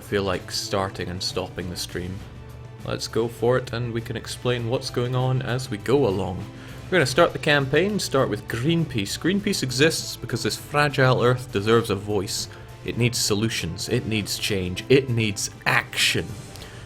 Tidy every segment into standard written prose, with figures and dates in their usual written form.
don't feel like starting and stopping the stream. Let's go for it, and we can explain what's going on as we go along. We're going to start the campaign, start with Greenpeace. Greenpeace exists because this fragile Earth deserves a voice. It needs solutions, it needs change, it needs action.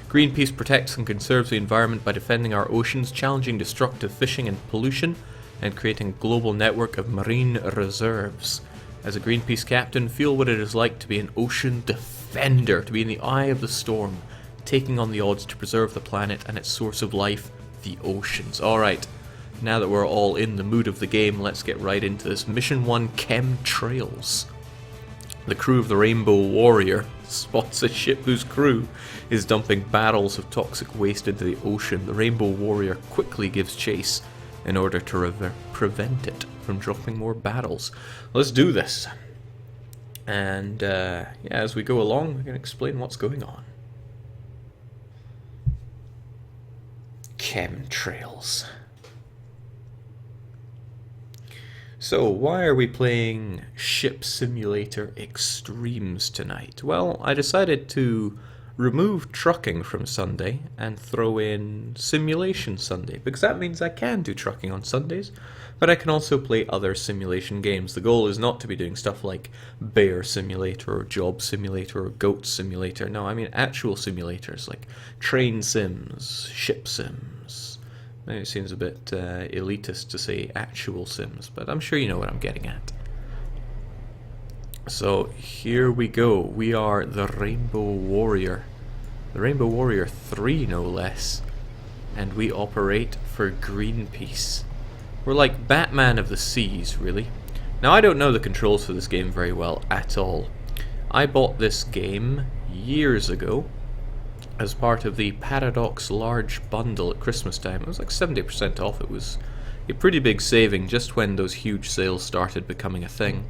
Greenpeace protects and conserves the environment by defending our oceans, challenging destructive fishing and pollution, and creating a global network of marine reserves. As a Greenpeace captain, feel what it is like to be an ocean defender, to be in the eye of the storm, taking on the odds to preserve the planet and its source of life, the oceans. Alright, now that we're all in the mood of the game, let's get right into this. Mission 1, Chemtrails. The crew of the Rainbow Warrior spots a ship whose crew is dumping barrels of toxic waste into the ocean. The Rainbow Warrior quickly gives chase in order to prevent it from dropping more barrels. Let's do this. And yeah, as we go along, we're going to explain what's going on. Chemtrails. So, why are we playing Ship Simulator Extremes tonight? Well, I decided to remove trucking from Sunday and throw in Simulation Sunday, because that means I can do trucking on Sundays, but I can also play other simulation games. The goal is not to be doing stuff like Bear Simulator or Job Simulator or Goat Simulator. No, I mean actual simulators like Train Sims, Ship Sims. Maybe it seems a bit elitist to say actual Sims, but I'm sure you know what I'm getting at. So here we go. We are the Rainbow Warrior. The Rainbow Warrior 3, no less. And we operate for Greenpeace. We're like Batman of the seas, really. Now, I don't know the controls for this game very well at all. I bought this game years ago as part of the Paradox Large Bundle at Christmas time. It was like 70% off. It was a pretty big saving just when those huge sales started becoming a thing.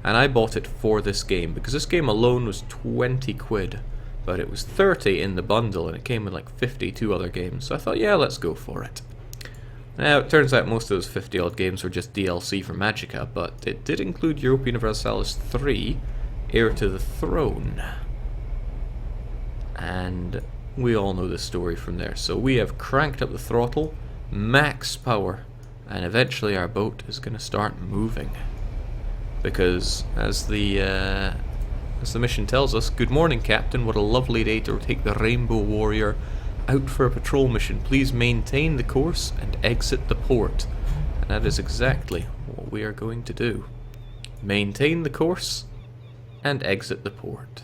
And I bought it for this game, because this game alone was 20 quid. But it was 30 in the bundle, and it came with like 52 other games. So I thought, yeah, let's go for it. Now, it turns out most of those 50 odd games were just DLC for Magicka, but it did include Europa Universalis 3, Heir to the Throne. And we all know the story from there. So we have cranked up the throttle, max power, and eventually our boat is going to start moving. Because, as the mission tells us, good morning, Captain. What a lovely day to take the Rainbow Warrior out for a patrol mission. Please maintain the course and exit the port. And that is exactly what we are going to do. Maintain the course and exit the port.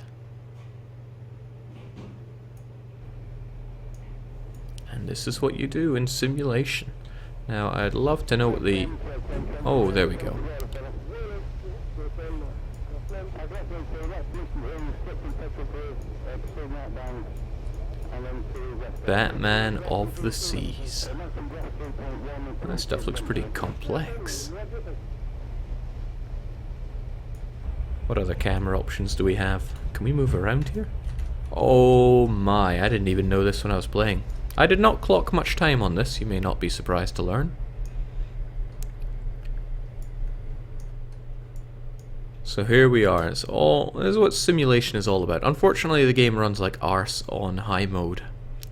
And this is what you do in simulation. Now, I'd love to know what the... Oh, there we go. Batman of the Seas. That stuff looks pretty complex. What other camera options do we have? Can we move around here? Oh my, I didn't even know this when I was playing. I did not clock much time on this, you may not be surprised to learn. So here we are. This is what simulation is all about. Unfortunately, the game runs like arse on high mode,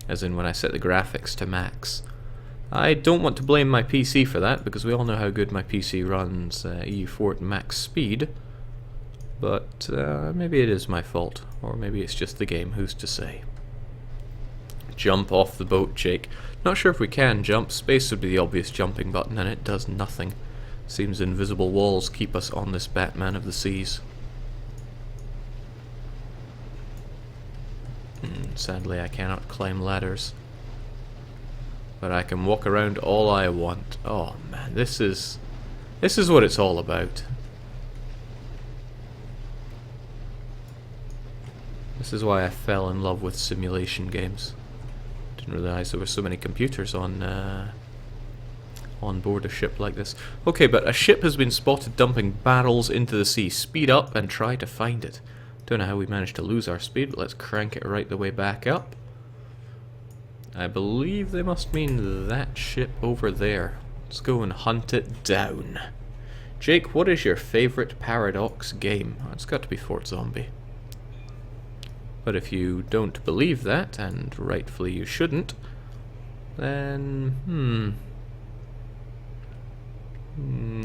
as in when I set the graphics to max. I don't want to blame my PC for that, because we all know how good my PC runs EU4 at max speed. But maybe it is my fault, or maybe it's just the game, who's to say. Jump off the boat, Jake. Not sure if we can jump. Space would be the obvious jumping button, and it does nothing. Seems invisible walls keep us on this Batman of the Seas. Sadly, I cannot climb ladders. But I can walk around all I want. Oh man, this is what it's all about. This is why I fell in love with simulation games. Didn't realize there were so many computers on board a ship like this. Okay, but a ship has been spotted dumping barrels into the sea. Speed up and try to find it. Don't know how we managed to lose our speed, but let's crank it right the way back up. I believe they must mean that ship over there. Let's go and hunt it down. Jake, what is your favorite Paradox game? Oh, it's got to be Fort Zombie. But if you don't believe that, and rightfully you shouldn't, then,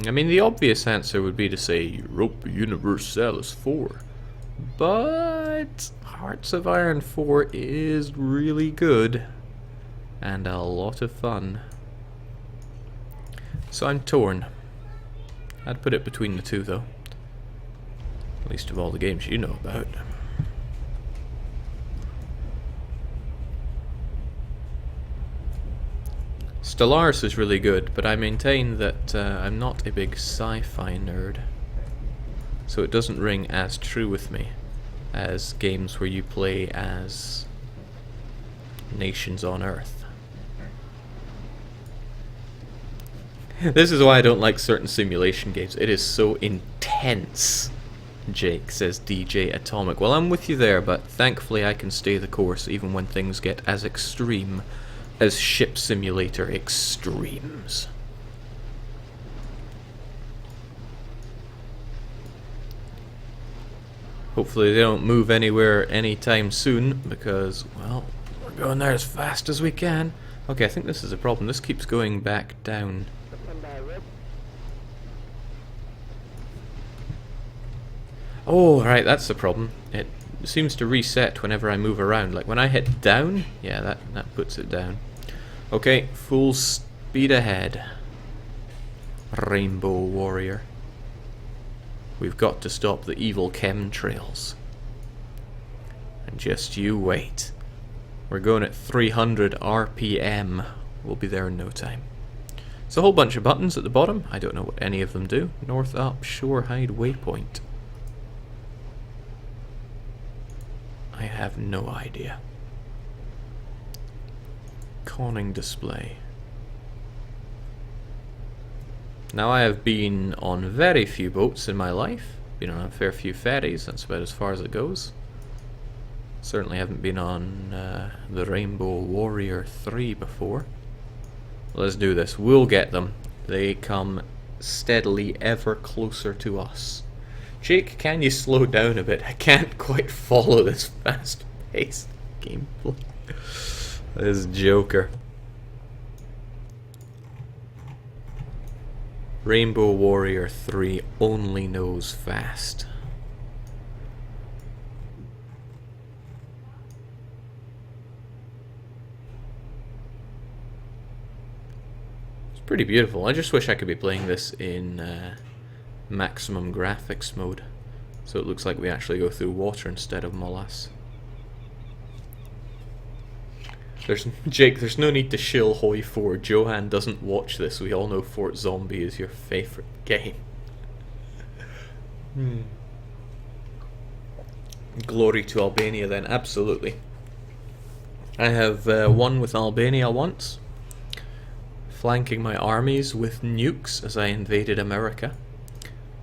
I mean, the obvious answer would be to say Europa Universalis 4. But Hearts of Iron 4 is really good and a lot of fun. So I'm torn. I'd put it between the two though. At least of all the games you know about. Stellaris is really good, but I maintain that I'm not a big sci-fi nerd. So it doesn't ring as true with me as games where you play as nations on Earth. This is why I don't like certain simulation games. It is so intense, Jake, says DJ Atomic. Well, I'm with you there, but thankfully I can stay the course even when things get as extreme as Ship Simulator Extremes. Hopefully they don't move anywhere anytime soon, because, well, we're going there as fast as we can. Okay, I think this is a problem. This keeps going back down. Oh, right, that's the problem. It seems to reset whenever I move around. Like when I hit down, yeah, that puts it down. Okay, full speed ahead. Rainbow Warrior. We've got to stop the evil chemtrails. And just you wait. We're going at 300 RPM. We'll be there in no time. There's a whole bunch of buttons at the bottom. I don't know what any of them do. North up, Shore Hide waypoint. I have no idea. Conning display. Now I have been on very few boats in my life. Been on a fair few ferries, that's about as far as it goes. Certainly haven't been on the Rainbow Warrior 3 before. Let's do this. We'll get them. They come steadily ever closer to us. Jake, can you slow down a bit? I can't quite follow this fast-paced gameplay. This Joker. Rainbow Warrior 3 only knows fast. It's pretty beautiful. I just wish I could be playing this in maximum graphics mode, so it looks like we actually go through water instead of morass. Jake, there's no need to shill Hoi 4. Johan doesn't watch this. We all know Fort Zombie is your favorite game. Glory to Albania then, absolutely. I have won with Albania once, flanking my armies with nukes as I invaded America.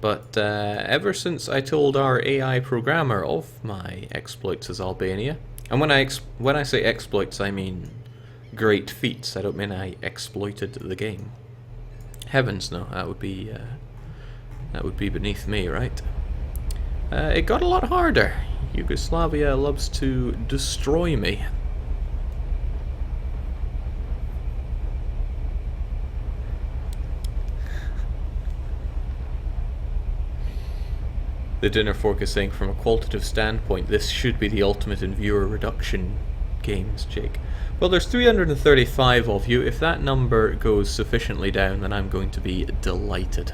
But ever since I told our AI programmer of my exploits as Albania, and when I say exploits, I mean great feats. I don't mean I exploited the game. Heavens no, that would be beneath me, right? It got a lot harder. Yugoslavia loves to destroy me. The Dinner Fork is saying, from a qualitative standpoint, this should be the ultimate in viewer reduction games, Jake. Well, there's 335 of you. If that number goes sufficiently down, then I'm going to be delighted.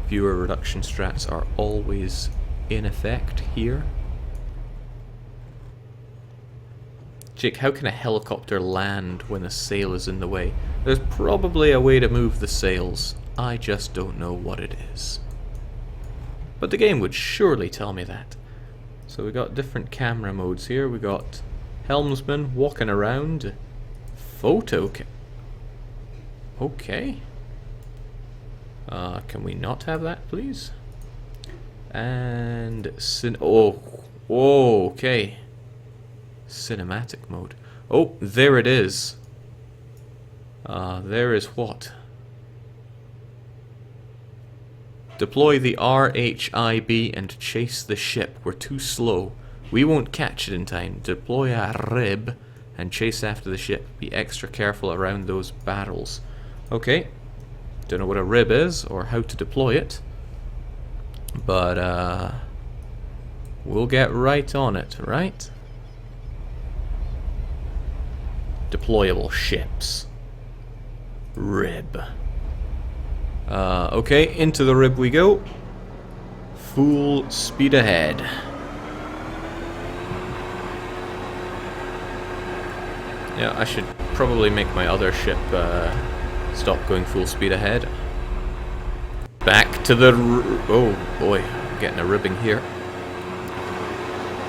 Viewer reduction strats are always in effect here. Jake, how can a helicopter land when a sail is in the way? There's probably a way to move the sails. I just don't know what it is. But the game would surely tell me that. So we got different camera modes here. We got helmsman walking around. Photo okay. Can we not have that, please? And okay. Cinematic mode. Oh, there it is. There is what? Deploy the RHIB and chase the ship. We're too slow. We won't catch it in time. Deploy a rib and chase after the ship. Be extra careful around those barrels. Okay. Don't know what a rib is or how to deploy it. But, we'll get right on it, right? Deployable ships. Rib. Okay, into the rib we go. Full speed ahead. Yeah, I should probably make my other ship stop going full speed ahead. Back to the... oh boy, I'm getting a ribbing here.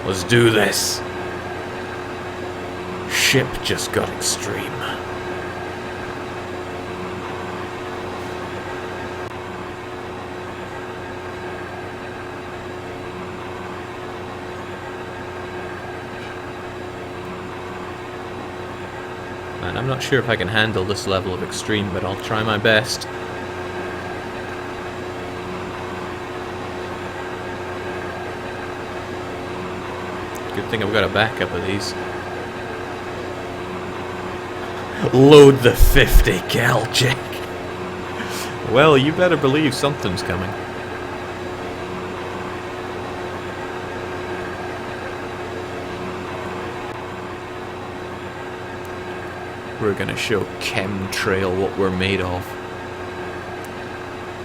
Let's do this. Ship just got extreme. Man, I'm not sure if I can handle this level of extreme, but I'll try my best. Good thing I've got a backup of these. Load the 50 cal, Jake. Well, you better believe something's coming. We're gonna show Chemtrail what we're made of.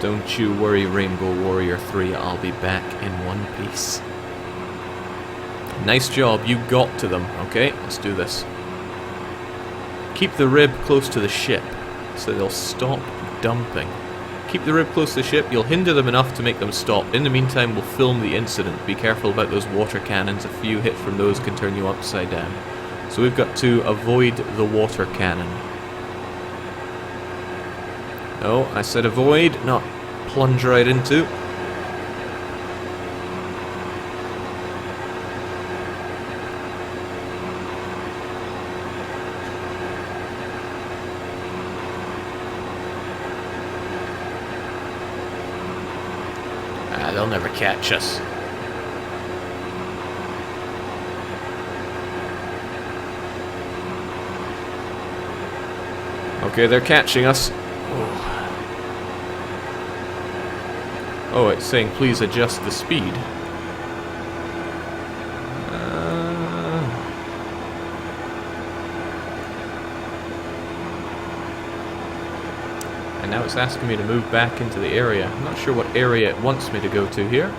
Don't you worry, Rainbow Warrior 3, I'll be back in one piece. Nice job, you got to them. Okay, let's do this. Keep the rib close to the ship, so they'll stop dumping. Keep the rib close to the ship, you'll hinder them enough to make them stop. In the meantime, we'll film the incident. Be careful about those water cannons, a few hit from those can turn you upside down. So we've got to avoid the water cannon. No, I said avoid, not plunge right into. They'll never catch us. Okay, they're catching us. Oh, it's saying please adjust the speed. And now it's asking me to move back into the area. I'm not sure what area it wants me to go to here.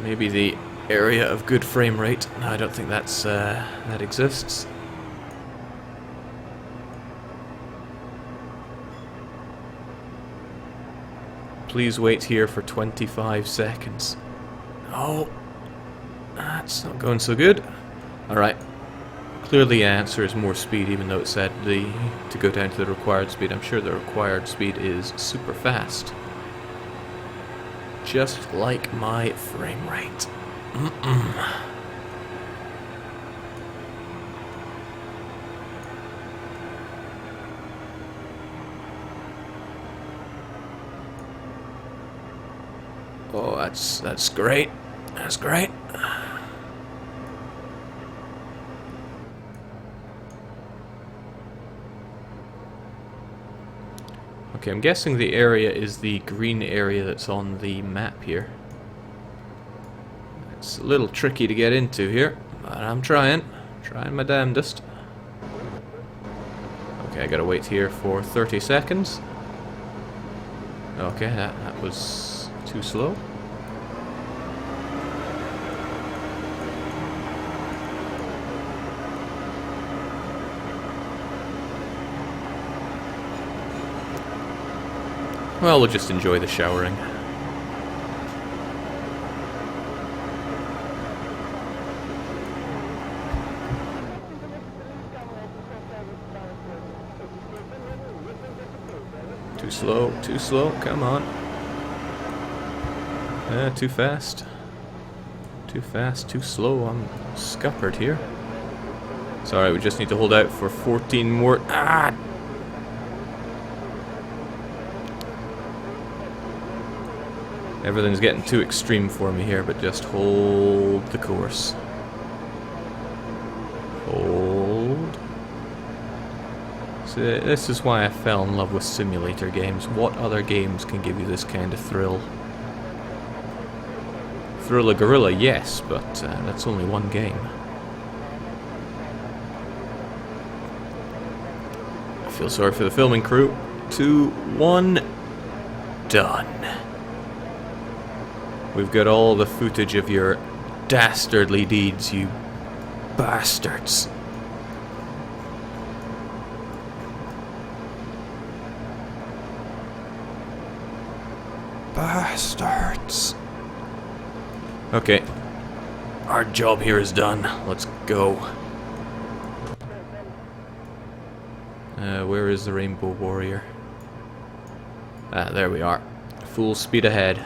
Maybe the area of good frame rate. No, I don't think that's that exists. Please wait here for 25 seconds. Oh, that's not going so good. Alright. Clearly the answer is more speed, even though it said to go down to the required speed. I'm sure the required speed is super fast. Just like my frame rate. Oh, that's great. That's great. Okay, I'm guessing the area is the green area that's on the map here. It's a little tricky to get into here, but I'm trying my damnedest. Okay, I gotta wait here for 30 seconds. Okay, that was too slow. Well, we'll just enjoy the showering. Too slow, come on. Too fast. Too fast, too slow, I'm scuppered here. Sorry, we just need to hold out for 14 more. Ah! Everything's getting too extreme for me here, but just hold the course. Hold. So this is why I fell in love with simulator games. What other games can give you this kind of thrill? Thriller Gorilla, yes, but that's only one game. I feel sorry for the filming crew. 2, 1, done. We've got all the footage of your dastardly deeds, you bastards. Bastards. Okay. Our job here is done. Let's go. Where is the Rainbow Warrior? Ah, there we are. Full speed ahead.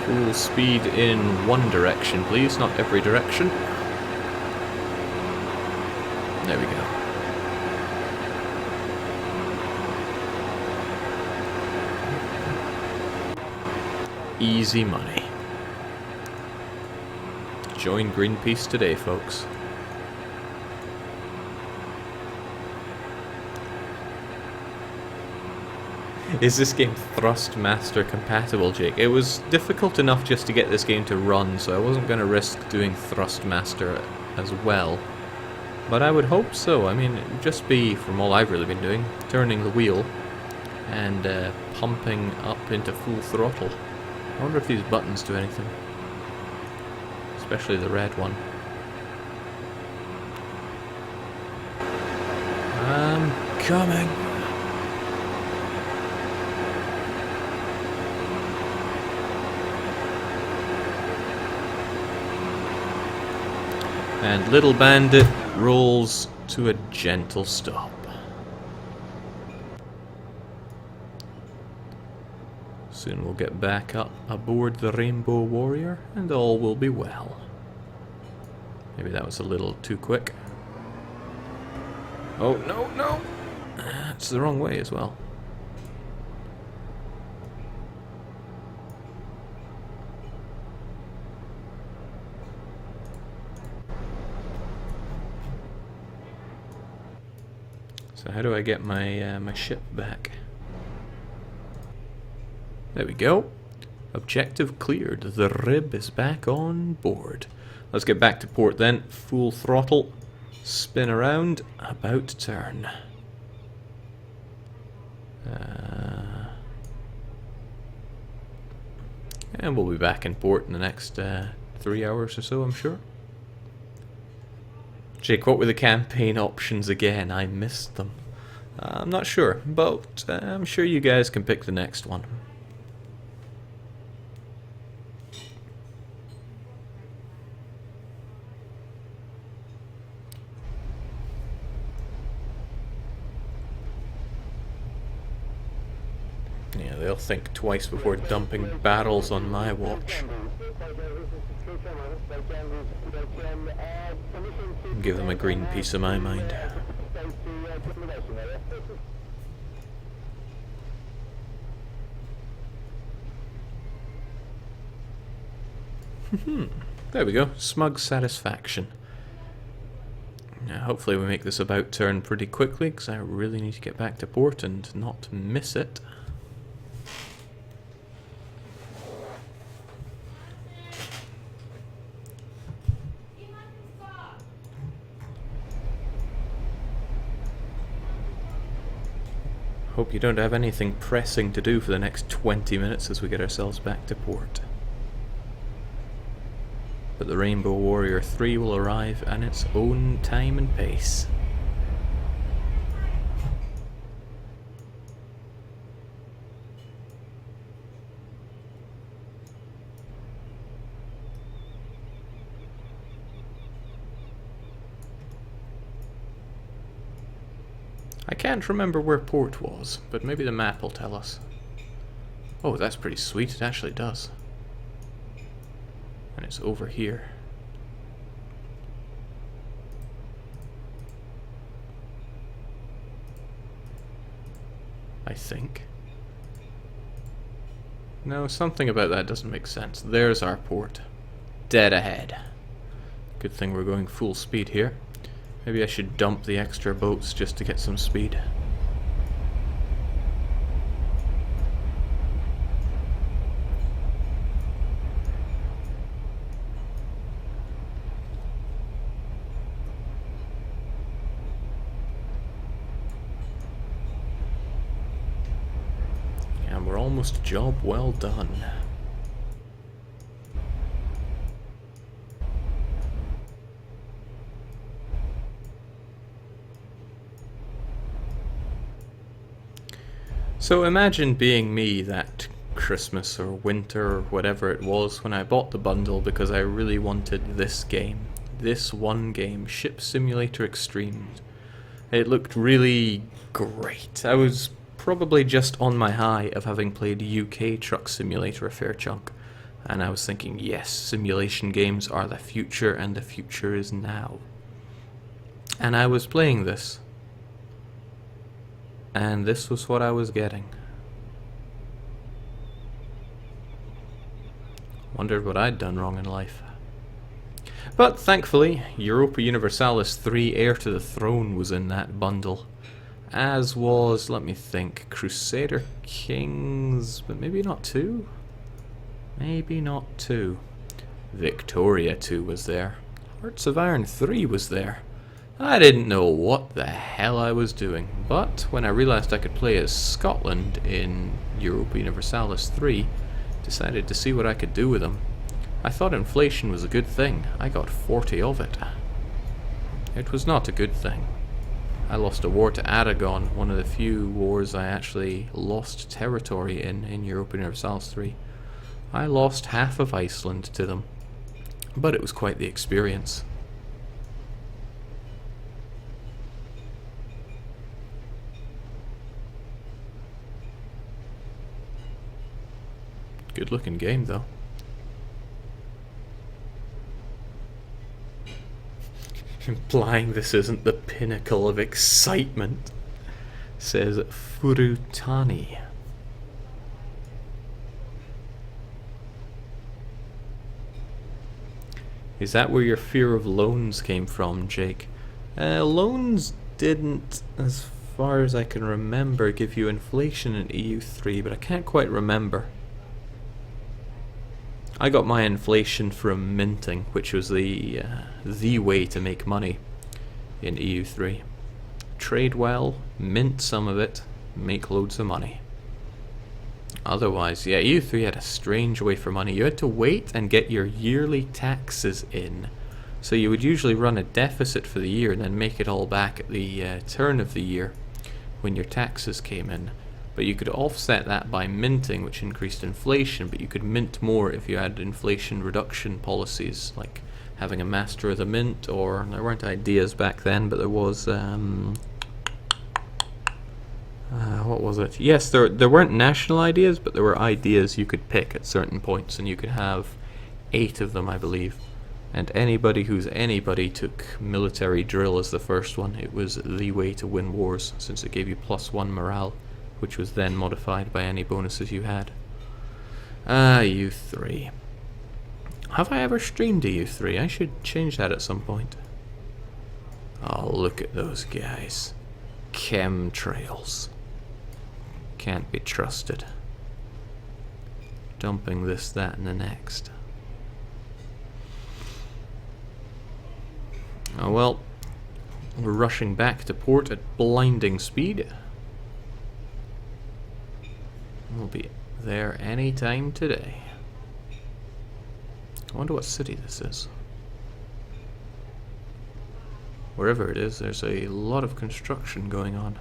Full speed in one direction, please, not every direction. There we go. Easy money. Join Greenpeace today, folks. Is this game Thrustmaster compatible, Jake? It was difficult enough just to get this game to run, so I wasn't going to risk doing Thrustmaster as well. But I would hope so. I mean, it would just be, from all I've really been doing, turning the wheel and pumping up into full throttle. I wonder if these buttons do anything. Especially the red one. I'm coming. And Little Bandit rolls to a gentle stop. Soon we'll get back up aboard the Rainbow Warrior, and all will be well. Maybe that was a little too quick. Oh, no, no! It's the wrong way as well. So how do I get my my ship back? There we go. Objective cleared. The Rib is back on board. Let's get back to port then. Full throttle. Spin around. About to turn. And we'll be back in port in the next 3 hours or so, I'm sure. Jake, what were the campaign options again? I missed them. I'm not sure, but I'm sure you guys can pick the next one. Yeah, they'll think twice before dumping barrels on my watch. Give them a green piece of my mind. There we go. Smug satisfaction. Now, hopefully we make this about turn pretty quickly, because I really need to get back to port and not miss it. Hope you don't have anything pressing to do for the next 20 minutes as we get ourselves back to port. But the Rainbow Warrior 3 will arrive at its own time and pace. I can't remember where port was, but maybe the map will tell us. Oh, that's pretty sweet, it actually does. is over here. I think. No, something about that doesn't make sense. There's our port. Dead ahead. Good thing we're going full speed here. Maybe I should dump the extra boats just to get some speed. And we're almost job well done. So imagine being me that Christmas or winter or whatever it was when I bought the bundle because I really wanted this game. This one game, Ship Simulator Extremes. It looked really great. I was probably just on my high of having played UK Truck Simulator a fair chunk. And I was thinking, yes, simulation games are the future and the future is now. And I was playing this. And this was what I was getting. Wondered what I'd done wrong in life. But thankfully, Europa Universalis 3 Heir to the Throne was in that bundle. As was, let me think, Crusader Kings, but maybe not 2? Maybe not 2. Victoria 2 was there. Hearts of Iron 3 was there. I didn't know what the hell I was doing, but when I realized I could play as Scotland in Europa Universalis 3, decided to see what I could do with them. I thought inflation was a good thing. I got 40 of it. It was not a good thing. I lost a war to Aragon, one of the few wars I actually lost territory in Europa Universalis 3. I lost half of Iceland to them, but it was quite the experience. Good looking game though. Implying this isn't the pinnacle of excitement, says Furutani. Is that where your fear of loans came from, Jake? Loans didn't, as far as I can remember, give you inflation in EU3, but I can't quite remember. I got my inflation from minting, which was the way to make money in EU3. Trade well, mint some of it, make loads of money. Otherwise, yeah, EU3 had a strange way for money. You had to wait and get your yearly taxes in. So you would usually run a deficit for the year and then make it all back at the turn of the year when your taxes came in. But you could offset that by minting, which increased inflation, but you could mint more if you had inflation reduction policies, like having a master of the mint, or there weren't ideas back then, but there was, what was it? Yes, there weren't national ideas, but there were ideas you could pick at certain points, and you could have 8 of them, I believe. And anybody who's anybody took military drill as the first one. It was the way to win wars, since it gave you +1 morale, which was then modified by any bonuses you had. EU3. Have I ever streamed EU3? I should change that at some point. Oh, look at those guys. Chemtrails. Can't be trusted. Dumping this, that, and the next. Oh well. We're rushing back to port at blinding speed. We'll be there any time today. I wonder what city this is. Wherever it is, there's a lot of construction going on.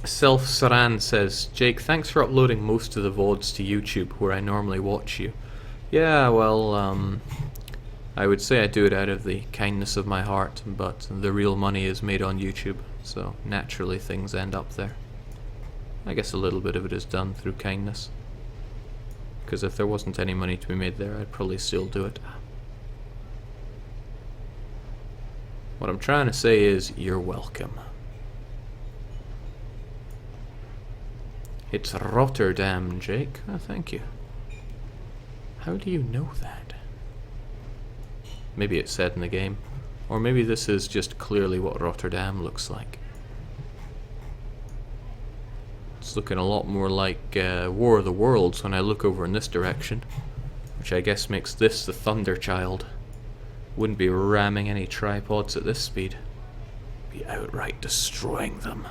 Self Saran says, Jake, thanks for uploading most of the VODs to YouTube where I normally watch you. Yeah, well, I would say I do it out of the kindness of my heart, but the real money is made on YouTube, so naturally things end up there. I guess a little bit of it is done through kindness. Because if there wasn't any money to be made there, I'd probably still do it. What I'm trying to say is, you're welcome. It's Rotterdam, Jake. Oh, thank you. How do you know that? Maybe it's said in the game. Or maybe this is just clearly what Rotterdam looks like. It's looking a lot more like War of the Worlds when I look over in this direction. Which I guess makes this the Thunder Child. Wouldn't be ramming any tripods at this speed. Be outright destroying them.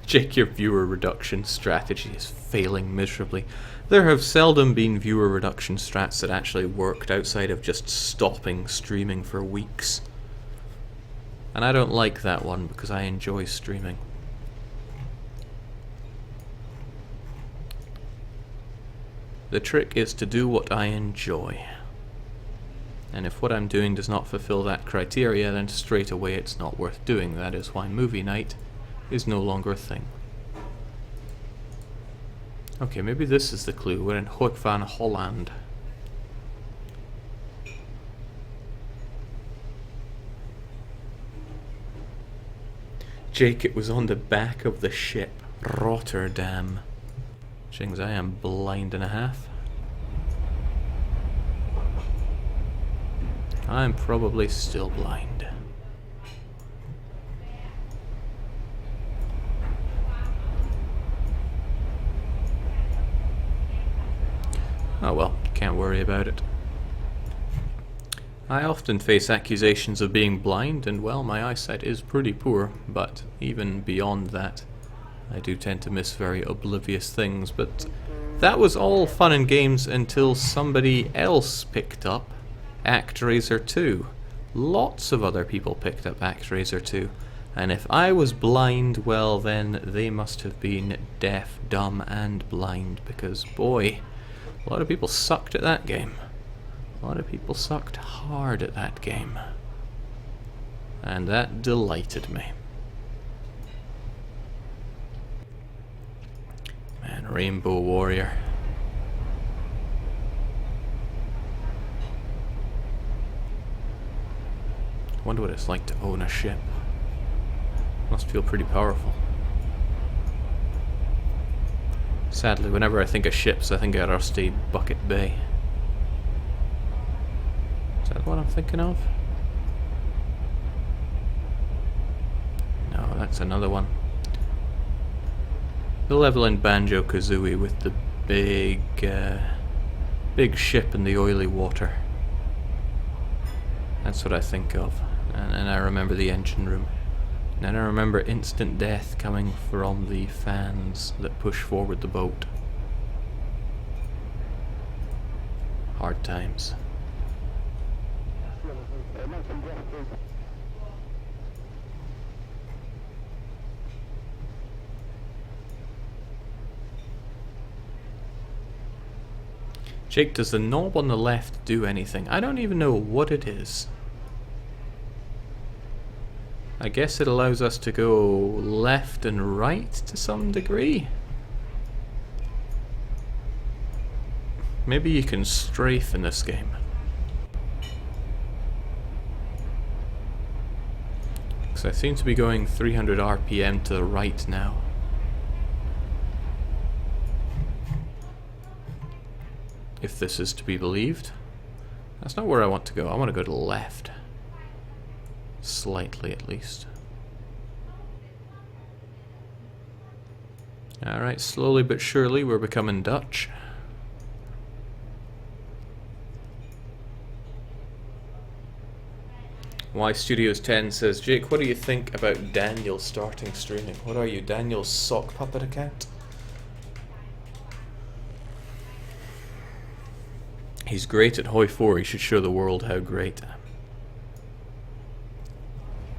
Jake, your viewer reduction strategy is failing miserably. There have seldom been viewer reduction strats that actually worked outside of just stopping streaming for weeks. And I don't like that one because I enjoy streaming. The trick is to do what I enjoy. And if what I'm doing does not fulfill that criteria, then straight away it's not worth doing. That is why movie night is no longer a thing. Okay, maybe this is the clue. We're in Hoek van Holland. Jake, it was on the back of the ship. Rotterdam. Jings, I am blind and a half. I'm probably still blind. Oh well, can't worry about it. I often face accusations of being blind, and well, my eyesight is pretty poor, but even beyond that, I do tend to miss very oblivious things, but that was all fun and games until somebody else picked up ActRaiser 2. Lots of other people picked up ActRaiser 2, and if I was blind, well then they must have been deaf, dumb and blind, because boy, a lot of people sucked at that game. A lot of people sucked hard at that game. And that delighted me. Man, Rainbow Warrior. I wonder what it's like to own a ship. Must feel pretty powerful. Sadly, whenever I think of ships, I think of Rusty Bucket Bay. Is that what I'm thinking of? No, that's another one. The level in Banjo-Kazooie with the big ship in the oily water. That's what I think of. And then I remember the engine room. And then I remember instant death coming from the fans that push forward the boat. Hard times. Jake, does the knob on the left do anything? I don't even know what it is. I guess it allows us to go left and right to some degree. Maybe you can strafe in this game. Because I seem to be going 300 RPM to the right now. If this is to be believed. That's not where I want to go. I want to go to the left. Slightly, at least. Alright, slowly but surely we're becoming Dutch. Y Studios 10 says, Jake, what do you think about Daniel starting streaming? What are you, Daniel's sock puppet account? He's great at Hoi 4, he should show the world how great.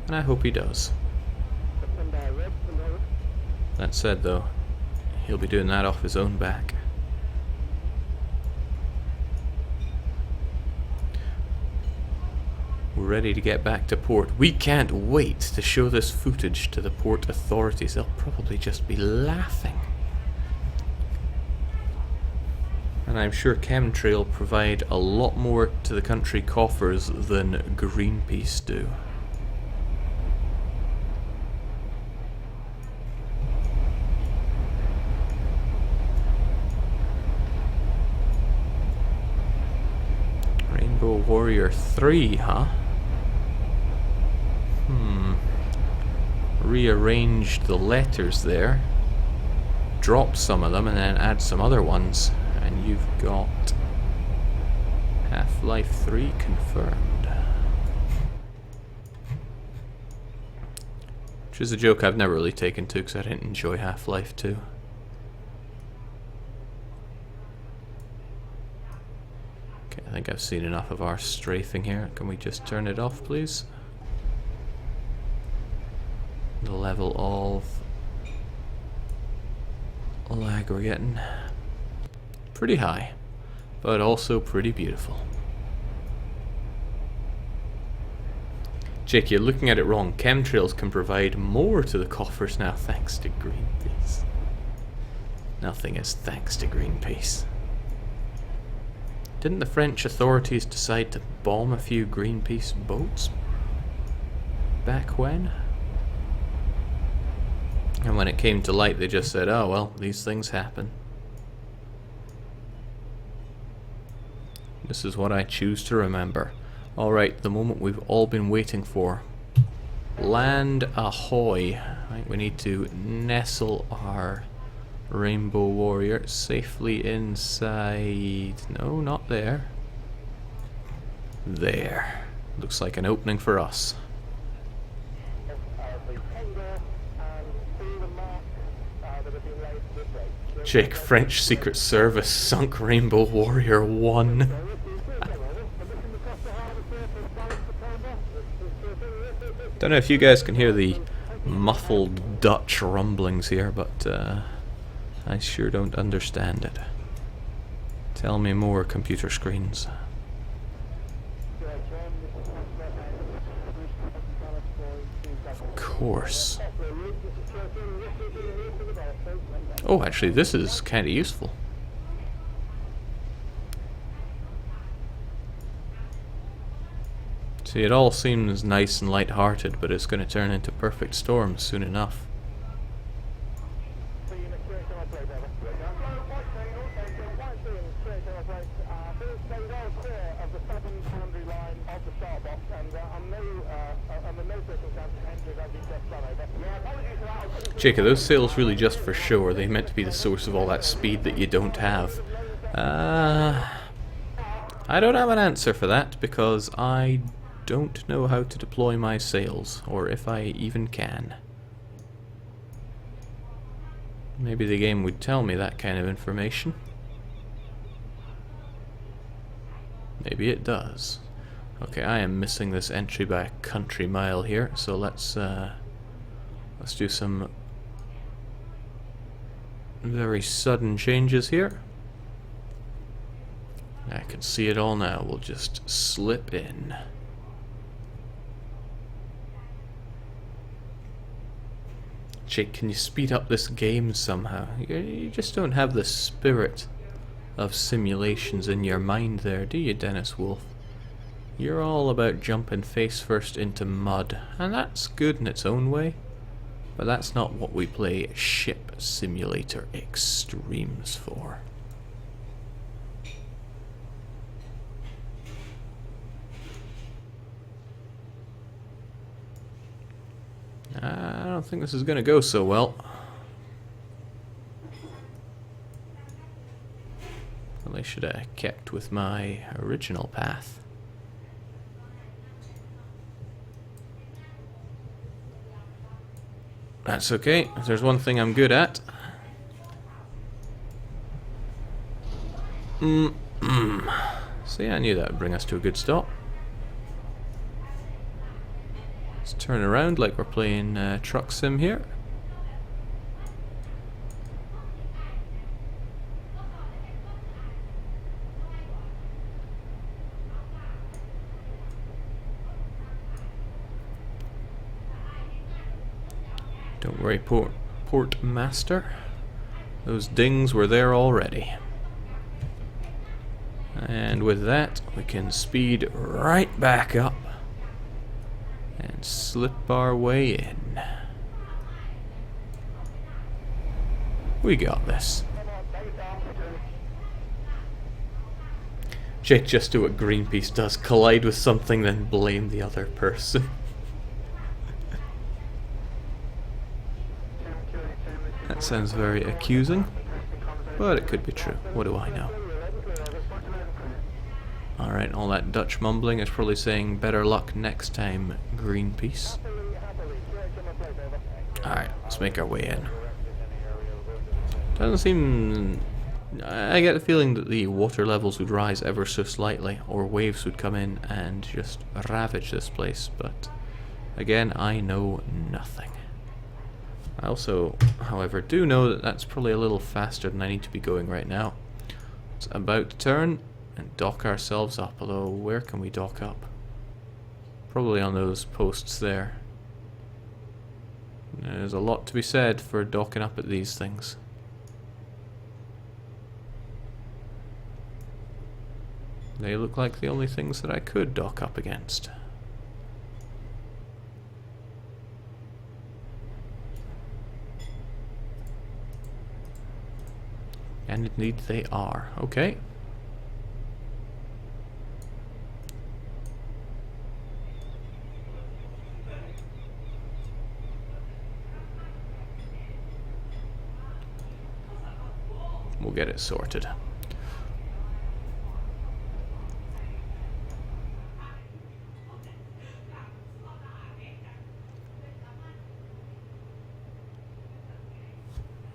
And I hope he does. That said though, he'll be doing that off his own back. We're ready to get back to port. We can't wait to show this footage to the port authorities. They'll probably just be laughing. And I'm sure Chemtrail provide a lot more to the country coffers than Greenpeace do. Rainbow Warrior 3, huh? Rearranged the letters there. Drop some of them and then add some other ones. And you've got Half-Life 3 confirmed. Which is a joke I've never really taken to because I didn't enjoy Half-Life 2. Okay, I think I've seen enough of our strafing here. Can we just turn it off, please? The level of lag we're getting. Pretty high, but also pretty beautiful. Jake, you're looking at it wrong. Chemtrails can provide more to the coffers now thanks to Greenpeace. Nothing is thanks to Greenpeace. Didn't the French authorities decide to bomb a few Greenpeace boats back when? And when it came to light, they just said, oh well, these things happen. This is what I choose to remember. Alright, the moment we've all been waiting for. Land ahoy. Right, we need to nestle our Rainbow Warrior safely inside. No, not there. There. Looks like an opening for us. Jake, French Secret Service sunk Rainbow Warrior 1. Don't know if you guys can hear the muffled Dutch rumblings here, but I sure don't understand it. Tell me more, computer screens. Of course. Oh, actually, this is kind of useful. See, it all seems nice and light-hearted, but it's going to turn into perfect storms soon enough. Jake, are those sails really just for show, or are they meant to be the source of all that speed that you don't have? I don't have an answer for that, because I don't know how to deploy my sails, or if I even can. Maybe the game would tell me that kind of information. Maybe it does. Okay, I am missing this entry by a country mile here, so let's do some very sudden changes here. I can see it all now. We'll just slip in. Jake, can you speed up this game somehow? You just don't have the spirit of simulations in your mind there, do you, Dennis Wolf? You're all about jumping face first into mud, and that's good in its own way. But that's not what we play Ship Simulator Extremes for. I don't think this is going to go so well. Well, I should have kept with my original path. That's okay. If there's one thing I'm good at. See, I knew that would bring us to a good stop. Let's turn around like we're playing Truck Sim here. Don't worry, Port Master. Those dings were there already. And with that, we can speed right back up and slip our way in. We got this. Jake, just do what Greenpeace does. Collide with something, then blame the other person. That sounds very accusing, but it could be true. What do I know? Alright, all that Dutch mumbling is probably saying better luck next time, Greenpeace. Alright, let's make our way in. Doesn't seem... I get the feeling that the water levels would rise ever so slightly, or waves would come in and just ravage this place, but again, I know nothing. I also, however, do know that that's probably a little faster than I need to be going right now. It's about to turn and dock ourselves up, although where can we dock up? Probably on those posts there. There's a lot to be said for docking up at these things. They look like the only things that I could dock up against. And indeed they are. Okay. We'll get it sorted.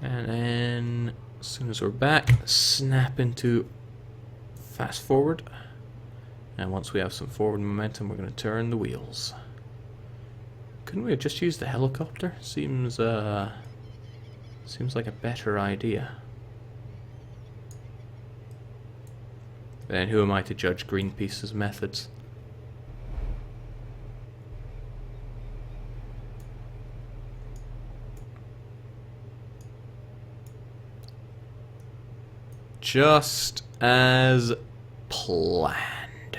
And then, as soon as we're back, snap into fast forward. And once we have some forward momentum, we're going to turn the wheels. Couldn't we have just used the helicopter? Seems like a better idea. Then who am I to judge Greenpeace's methods? Just as planned.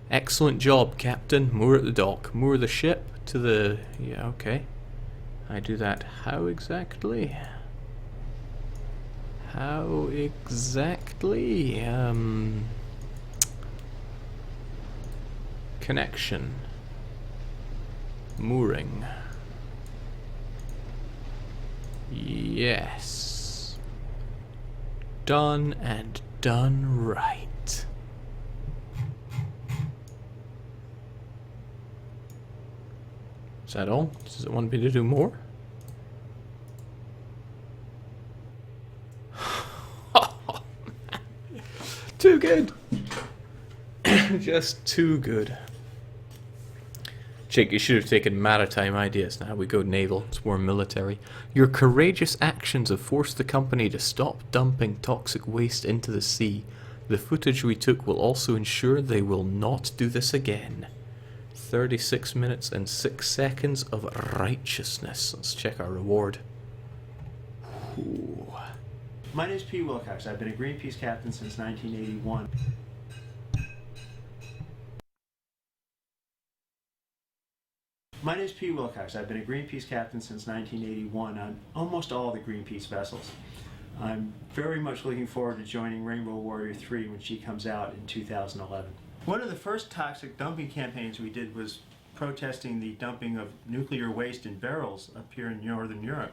Excellent job, Captain. Moor at the dock. Moor the ship to the... Yeah, okay. I do that how exactly? How exactly? Connection. Mooring. Yes. Done and done right. Is that all? Does it want me to do more? Too good. Just too good. Jake, you should have taken maritime ideas. Now we go naval. It's more military. Your courageous actions have forced the company to stop dumping toxic waste into the sea. The footage we took will also ensure they will not do this again. 36 minutes and 6 seconds of righteousness. Let's check our reward. Ooh. My name is Pete Wilcox. I've been a Greenpeace captain since 1981. My name is Pete Wilcox. I've been a Greenpeace captain since 1981 on almost all the Greenpeace vessels. I'm very much looking forward to joining Rainbow Warrior 3 when she comes out in 2011. One of the first toxic dumping campaigns we did was protesting the dumping of nuclear waste in barrels up here in Northern Europe.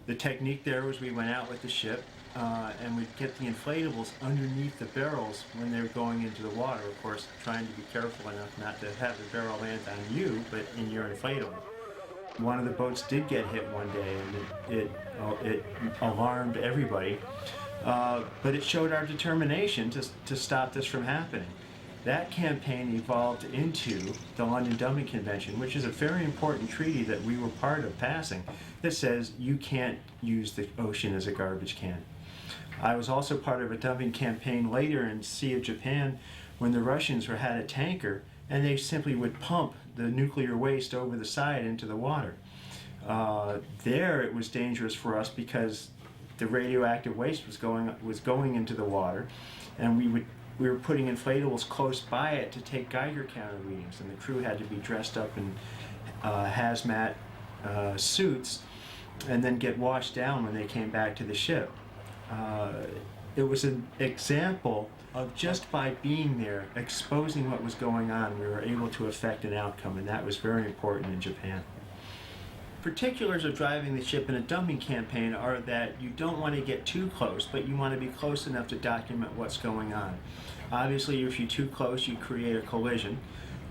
The technique there was we went out with the ship and we'd get the inflatables underneath the barrels when they were going into the water, of course trying to be careful enough not to have the barrel land on you, but in your inflatable. One of the boats did get hit one day and it alarmed everybody, but it showed our determination to stop this from happening. That campaign evolved into the London Dumping Convention, which is a very important treaty that we were part of passing that says you can't use the ocean as a garbage can. I was also part of a dumping campaign later in the Sea of Japan when the Russians had a tanker and they simply would pump the nuclear waste over the side into the water. There it was dangerous for us because the radioactive waste was going into the water, and we were putting inflatables close by it to take Geiger counter readings, and the crew had to be dressed up in hazmat suits and then get washed down when they came back to the ship. It was an example of just by being there, exposing what was going on, we were able to affect an outcome, and that was very important in Japan. Particulars of driving the ship in a dumping campaign are that you don't want to get too close, but you want to be close enough to document what's going on. Obviously, if you're too close, you create a collision.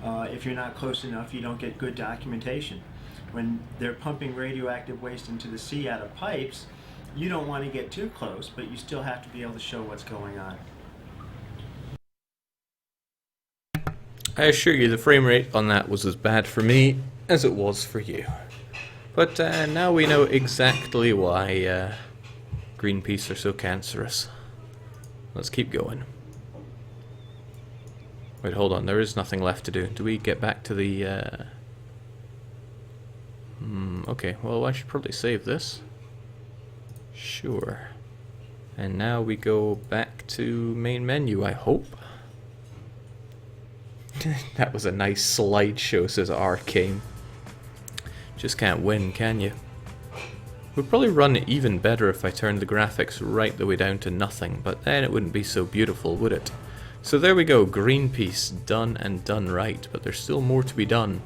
If you're not close enough, you don't get good documentation. When they're pumping radioactive waste into the sea out of pipes, you don't want to get too close, but you still have to be able to show what's going on. I assure you the frame rate on that was as bad for me as it was for you. But now we know exactly why Greenpeace are so cancerous. Let's keep going. Wait, hold on, there is nothing left to do. Do we get back to the... Okay, well I should probably save this. Sure. And now we go back to main menu, I hope. That was a nice slideshow, says Arcane. Just can't win, can you? Would probably run even better if I turned the graphics right the way down to nothing, but then it wouldn't be so beautiful, would it? So there we go, Greenpeace, done and done right, but there's still more to be done.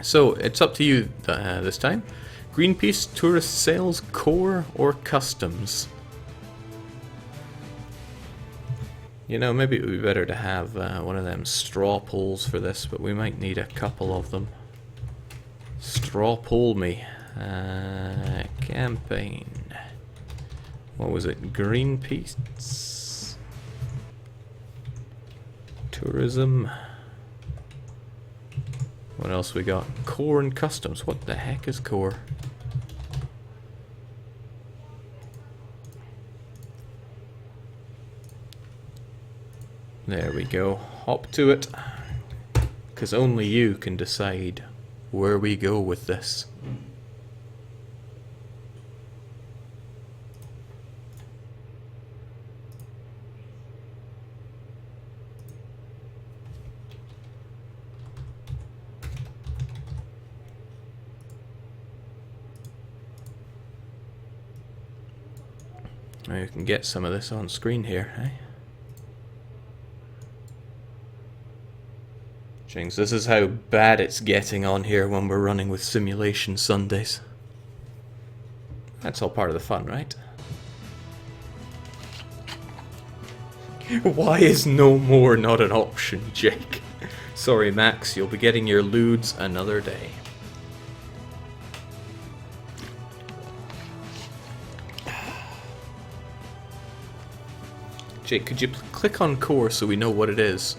So, it's up to you this time. Greenpeace, tourist sales, core, or customs? You know, maybe it would be better to have one of them straw polls for this, but we might need a couple of them. Straw poll me. Campaign. What was it? Greenpeace. Tourism. What else we got? Core and customs. What the heck is core? There we go. Hop to it. Because only you can decide where we go with this. Now you can get some of this on screen here, eh? Jinx, this is how bad it's getting on here when we're running with Simulation Sundays. That's all part of the fun, right? Why is no more not an option, Jake? Sorry, Max, you'll be getting your lewds another day. Jake, could you click on core so we know what it is?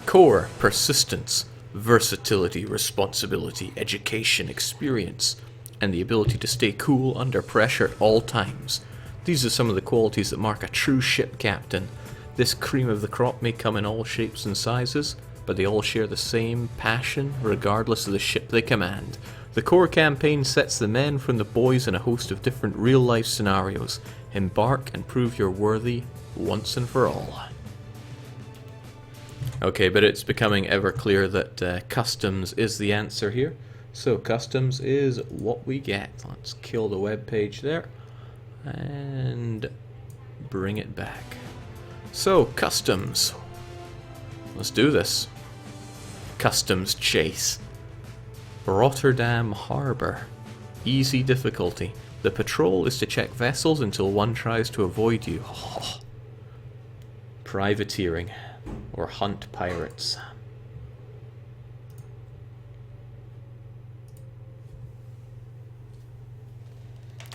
Core, persistence, versatility, responsibility, education, experience, and the ability to stay cool under pressure at all times. These are some of the qualities that mark a true ship captain. This cream of the crop may come in all shapes and sizes, but they all share the same passion regardless of the ship they command. The core campaign sets the men from the boys in a host of different real-life scenarios. Embark and prove you're worthy once and for all. Okay, but it's becoming ever clear that customs is the answer here. So customs is what we get. Let's kill the web page there and bring it back. So customs. Let's do this. Customs chase. Rotterdam Harbour. Easy difficulty. The patrol is to check vessels until one tries to avoid you. Oh. Privateering. Or hunt pirates.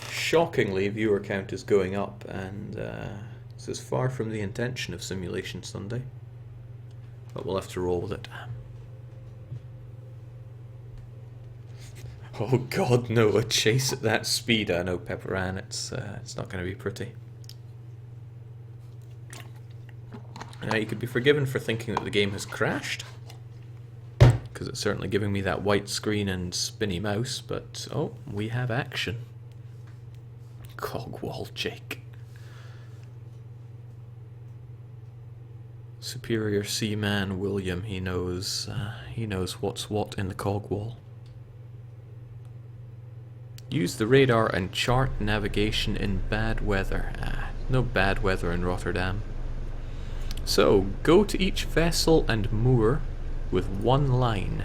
Shockingly, viewer count is going up, and this is far from the intention of Simulation Sunday. But we'll have to roll with it. Oh god, no, a chase at that speed. I know, Pepperan, it's not going to be pretty. Now, you could be forgiven for thinking that the game has crashed, because it's certainly giving me that white screen and spinny mouse, but oh, we have action. Cogwall Jake. Superior Seaman William, he knows what's what in the cogwall. Use the radar and chart navigation in bad weather. No bad weather in Rotterdam. So, go to each vessel and moor with one line.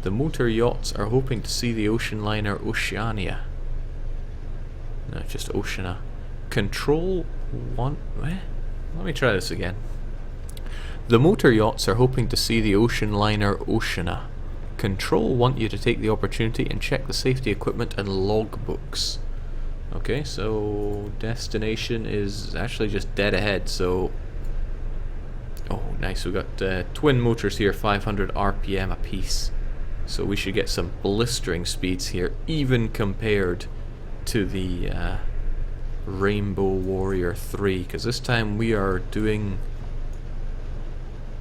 The motor yachts are hoping to see the ocean liner Oceania. No, just Oceania. Control one... Let me try this again. The motor yachts are hoping to see the ocean liner Oceania. Control want you to take the opportunity and check the safety equipment and logbooks. Okay, so destination is actually just dead ahead, so... Oh, nice, we got twin motors here, 500 RPM apiece. So we should get some blistering speeds here, even compared to the Rainbow Warrior 3, because this time we are doing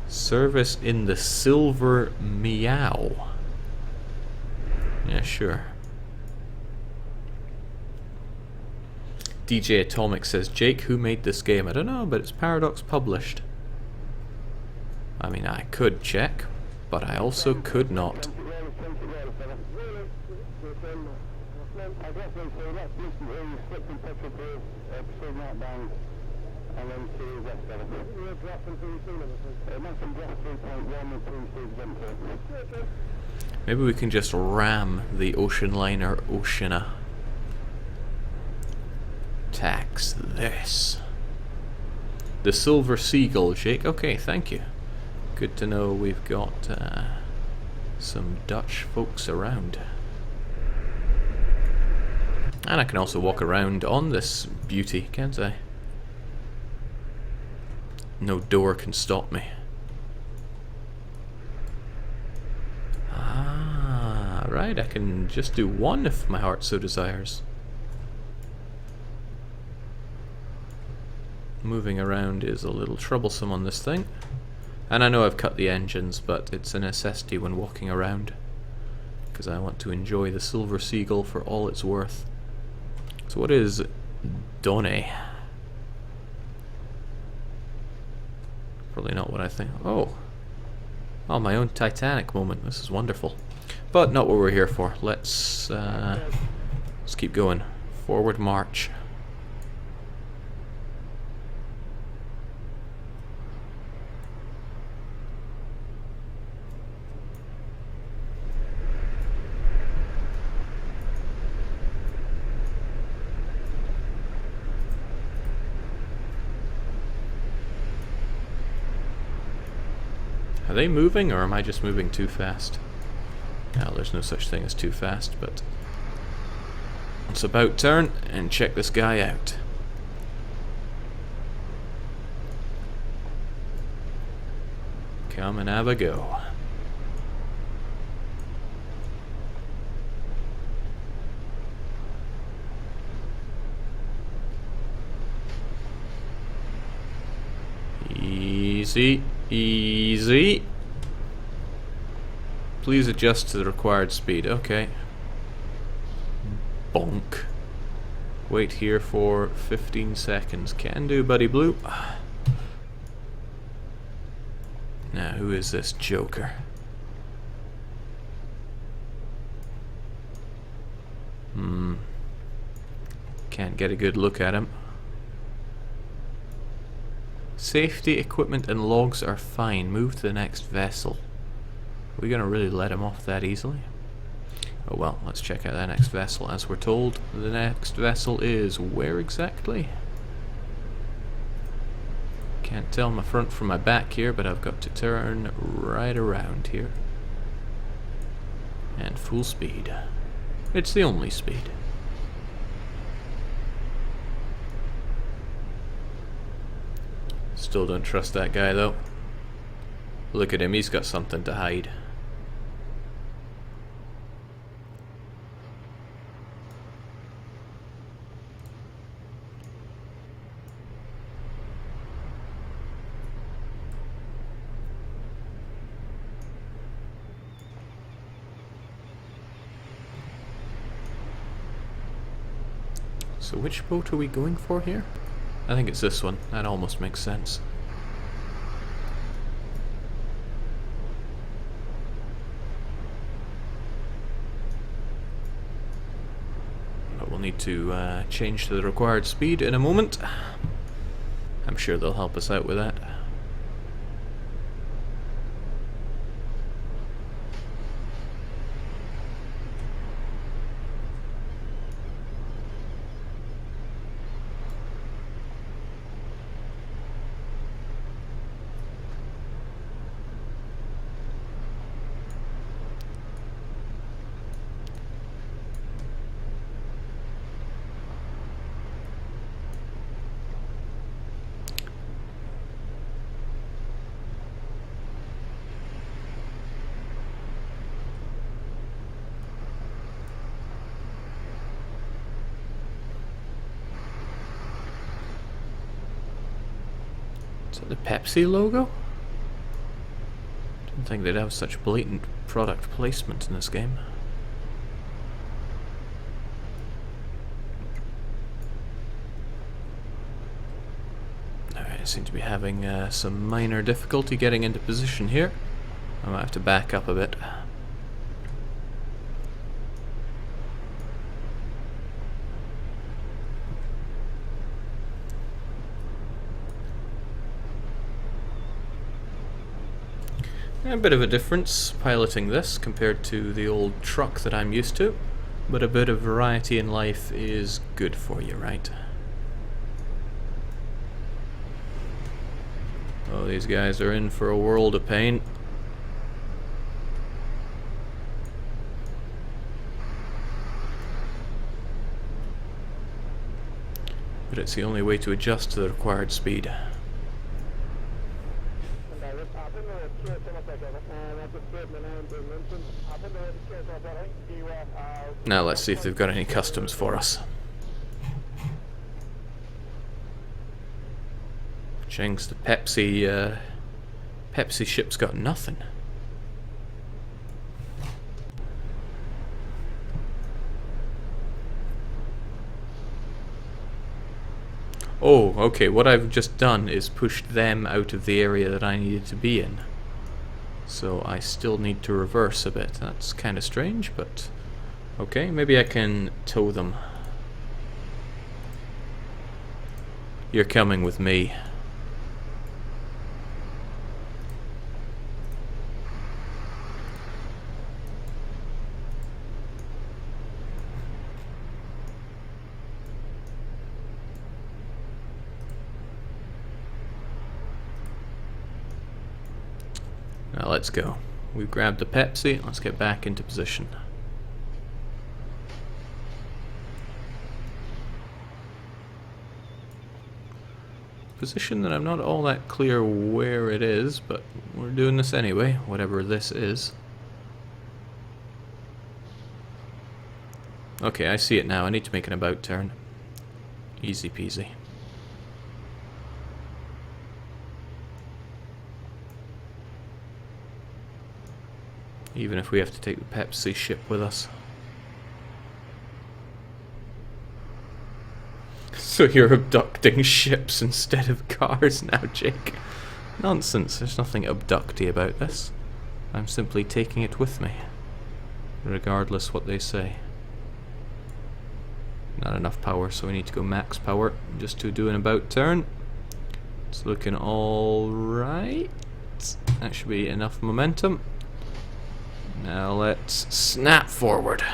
service in the Silver Meow. Yeah, sure. DJ Atomic says, Jake, who made this game? I don't know, but it's Paradox published. I mean, I could check, but I also could not. Maybe we can just ram the ocean liner Oceania. Tax this. The Silver Seagull, Jake. Okay, thank you. Good to know we've got some Dutch folks around. And I can also walk around on this beauty, can't I? No door can stop me. Ah, right, I can just do one if my heart so desires. Moving around is a little troublesome on this thing. And I know I've cut the engines, but it's a necessity when walking around, because I want to enjoy the Silver Seagull for all it's worth. So what is Donne? Probably not what I think. Oh, my own Titanic moment. This is wonderful, but not what we're here for. Let's keep going. Forward march. Are they moving, or am I just moving too fast? Well, there's no such thing as too fast, but it's about turn, and check this guy out. Come and have a go. Easy. Easy. Please adjust to the required speed. Okay. Bonk. Wait here for 15 seconds. Can do, buddy blue. Now, who is this joker? Can't get a good look at him. Safety, equipment, and logs are fine. Move to the next vessel. Are we going to really let him off that easily? Oh well, let's check out that next vessel. As we're told, the next vessel is where exactly? Can't tell my front from my back here, but I've got to turn right around here. And full speed. It's the only speed. Still don't trust that guy though. Look at him, he's got something to hide. So which boat are we going for here? I think it's this one. That almost makes sense. But we'll need to change to the required speed in a moment. I'm sure they'll help us out with that. Is that the Pepsi logo? Didn't think they'd have such blatant product placement in this game. Alright, I seem to be having some minor difficulty getting into position here. I might have to back up a bit. A bit of a difference piloting this compared to the old truck that I'm used to, but a bit of variety in life is good for you, right? Oh, these guys are in for a world of pain. But it's the only way to adjust to the required speed. Now let's see if they've got any customs for us. Jinx, the Pepsi ship's got nothing. Oh, okay, what I've just done is pushed them out of the area that I needed to be in. So I still need to reverse a bit. That's kind of strange, but okay, maybe I can tow them. You're coming with me. Now let's go. We've grabbed the Pepsi, let's get back into position. Position that I'm not all that clear where it is, but we're doing this anyway, whatever this is. Okay, I see it now. I need to make an about turn. Easy peasy. Even if we have to take the Pepsi ship with us. So you're abducting ships instead of cars now, Jake? Nonsense, there's nothing abducty about this. I'm simply taking it with me. Regardless what they say. Not enough power, so we need to go max power just to do an about turn. It's looking alright. That should be enough momentum. Now let's snap forward.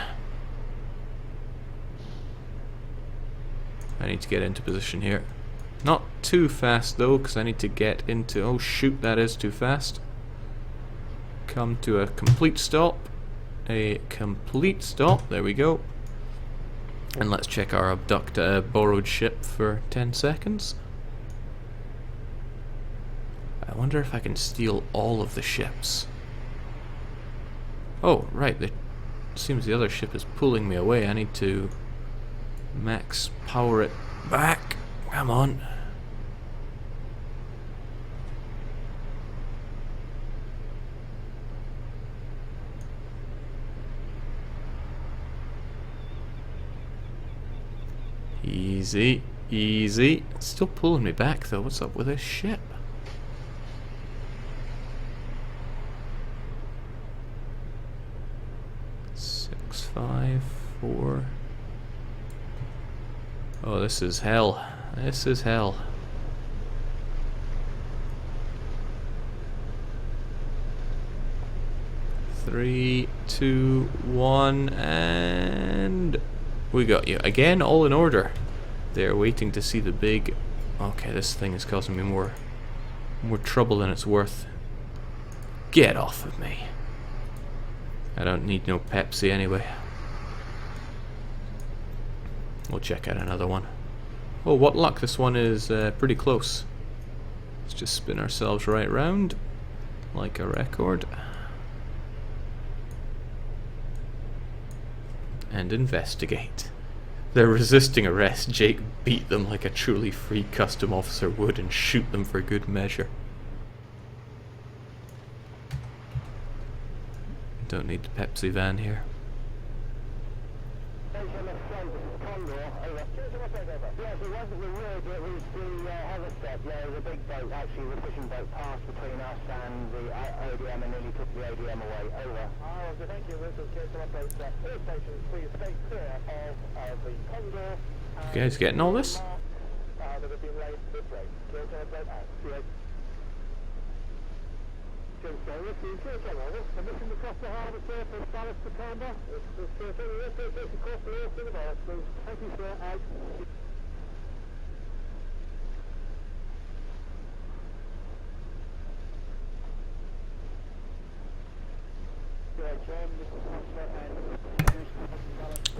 I need to get into position here. Not too fast though, because I need to get into... Oh shoot, that is too fast. Come to a complete stop. A complete stop, there we go. And let's check our borrowed ship for 10 seconds. I wonder if I can steal all of the ships. Oh, right, it seems the other ship is pulling me away. I need to max power it back. Come on. Easy, easy. It's still pulling me back though. What's up with this ship? Six, 5, 4. Oh, this is hell. This is hell. Three, 2, 1, and we got you. Again, all in order. They're waiting to see the big... Okay, this thing is causing me more trouble than it's worth. Get off of me. I don't need no Pepsi anyway. We'll check out another one. Oh, what luck, this one is pretty close. Let's just spin ourselves right round like a record. And investigate. They're resisting arrest. Jake beat them like a truly free custom officer would and shoot them for good measure. Don't need the Pepsi van here. The big boat, actually the fishing boat, passed between us and the ODM and nearly took the ODM away. Over. So thank you. This is Kirsten Update. All stations, please stay clear of the Condor. You guys getting all this? That have been laid this way. Kirsten Update out. Jim Stone, this is Kirsten Update. The mission across the harbour surface, Dallas to Canberra. It's Kirsten, across the earth to the north, please. Thank you, sir. Out.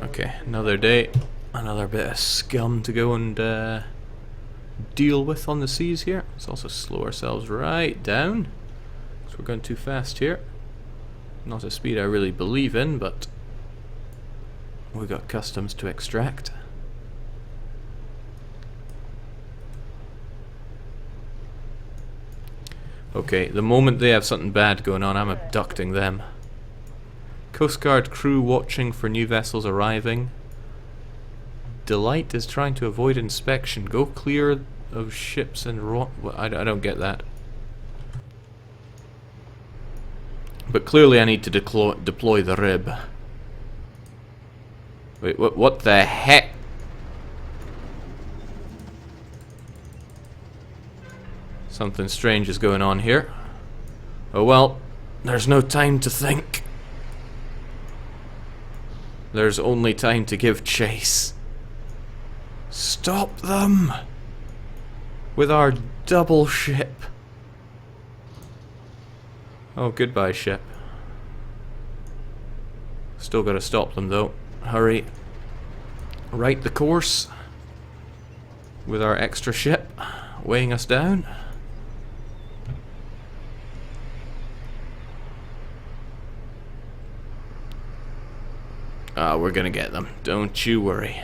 Okay, another day, another bit of scum to go and deal with on the seas here. Let's also slow ourselves right down, because we're going too fast here. Not a speed I really believe in, but we've got customs to extract. Okay, the moment they have something bad going on, I'm abducting them. Coast Guard crew watching for new vessels arriving. Delight is trying to avoid inspection. Go clear of ships and I don't get that. But clearly I need to deploy the rib. Wait, what the heck? Something strange is going on here. Oh well, there's no time to think. There's only time to give chase. Stop them! With our double ship. Oh, goodbye, ship. Still gotta stop them, though. Hurry. Right the course. With our extra ship weighing us down. Ah, we're gonna get them. Don't you worry.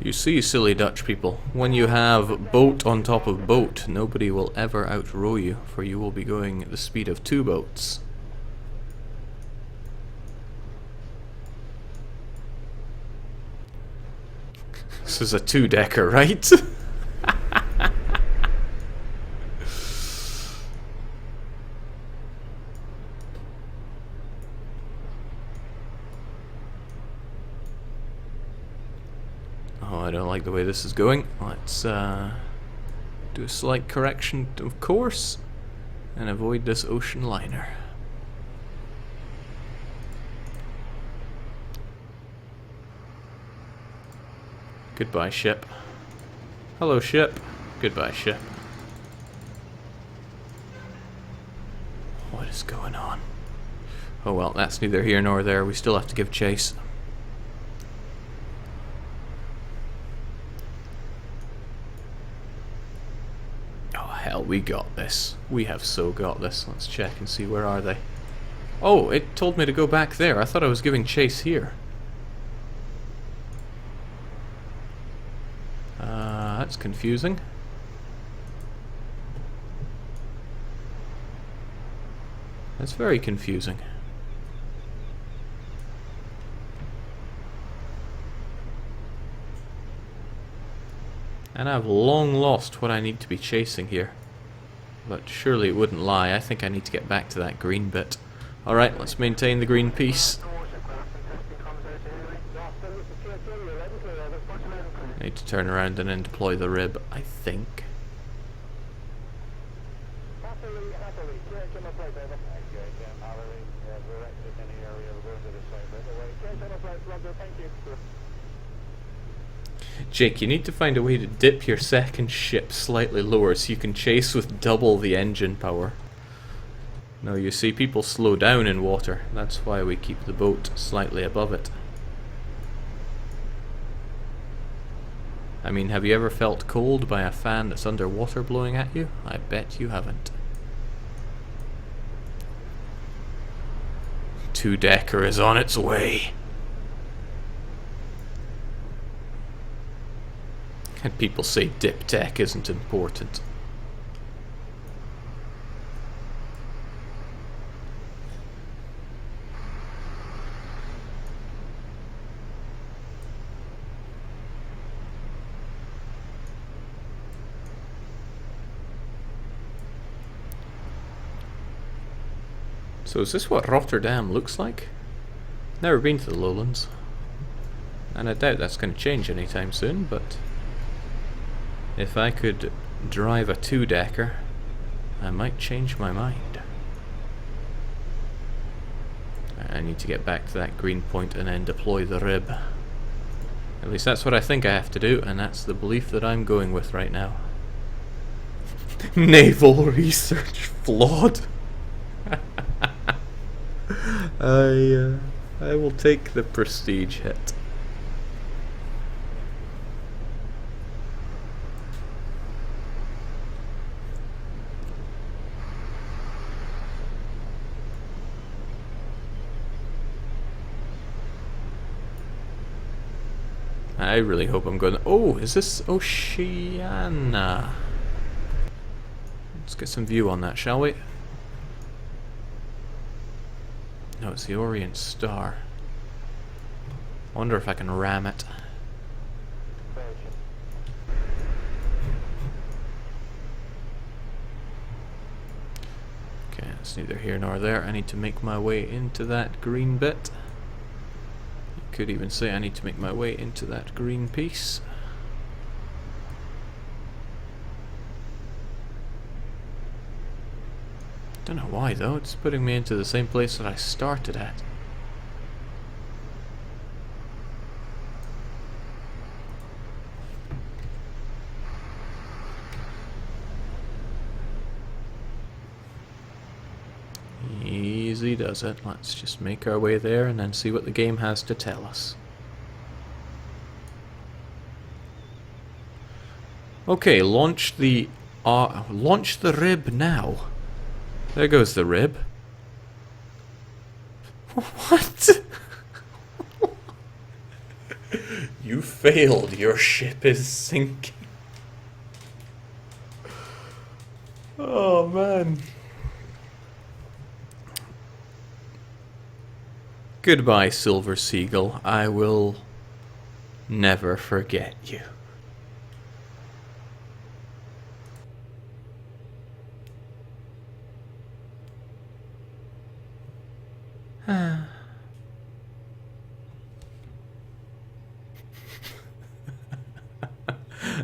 You see, silly Dutch people, when you have boat on top of boat, nobody will ever outrow you, for you will be going at the speed of 2 boats. This is a 2-decker, right? Oh, I don't like the way this is going. Let's do a slight correction of course and avoid this ocean liner. Goodbye, ship. Hello, ship. Goodbye, ship. What is going on? Oh well, that's neither here nor there. We still have to give chase. Hell, we got this. We have so got this. Let's check and see, where are they? Oh, it told me to go back there. I thought I was giving chase here. That's confusing. That's very confusing. And I've long lost what I need to be chasing here. But surely it wouldn't lie. I think I need to get back to that green bit. Alright, let's maintain the green piece. Need to turn around and then deploy the rib, I think. Jake, you need to find a way to dip your second ship slightly lower so you can chase with double the engine power. No, you see, people slow down in water. That's why we keep the boat slightly above it. I mean, have you ever felt cold by a fan that's underwater blowing at you? I bet you haven't. Two-decker is on its way. And people say dip tech isn't important. So is this what Rotterdam looks like? Never been to the Lowlands. And I doubt that's going to change anytime soon, but if I could drive a two-decker, I might change my mind. I need to get back to that green point and then deploy the rib. At least that's what I think I have to do, and that's the belief that I'm going with right now. Naval research flawed. I will take the prestige hit. I really hope I'm going. Oh, is this Oceania? Let's get some view on that, shall we? No, it's the Orient Star. I wonder if I can ram it. Okay, it's neither here nor there. I need to make my way into that green bit. You could even say I need to make my way into that green piece. Don't know why though, it's putting me into the same place that I started at. Easy does it. Let's just make our way there and then see what the game has to tell us. Okay, launch the rib now. There goes the rib. What? You failed. Your ship is sinking. Oh man. Goodbye, Silver Seagull. I will never forget you.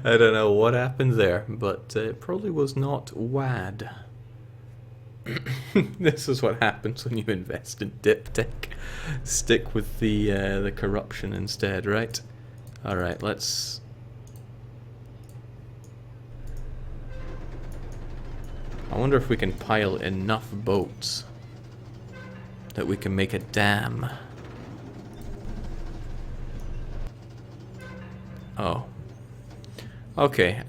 I don't know what happened there, but it probably was not WAD. This is what happens when you invest in dip tech. Stick with the corruption instead, right? All right, let's. I wonder if we can pile enough boats that we can make a dam. Oh. Okay,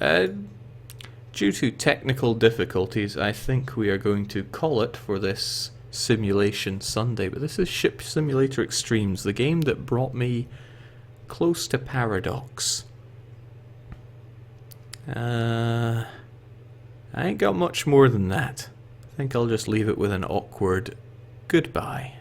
due to technical difficulties, I think we are going to call it for this Simulation Sunday. But this is Ship Simulator Extremes, the game that brought me close to Paradox. I ain't got much more than that. I think I'll just leave it with an awkward goodbye.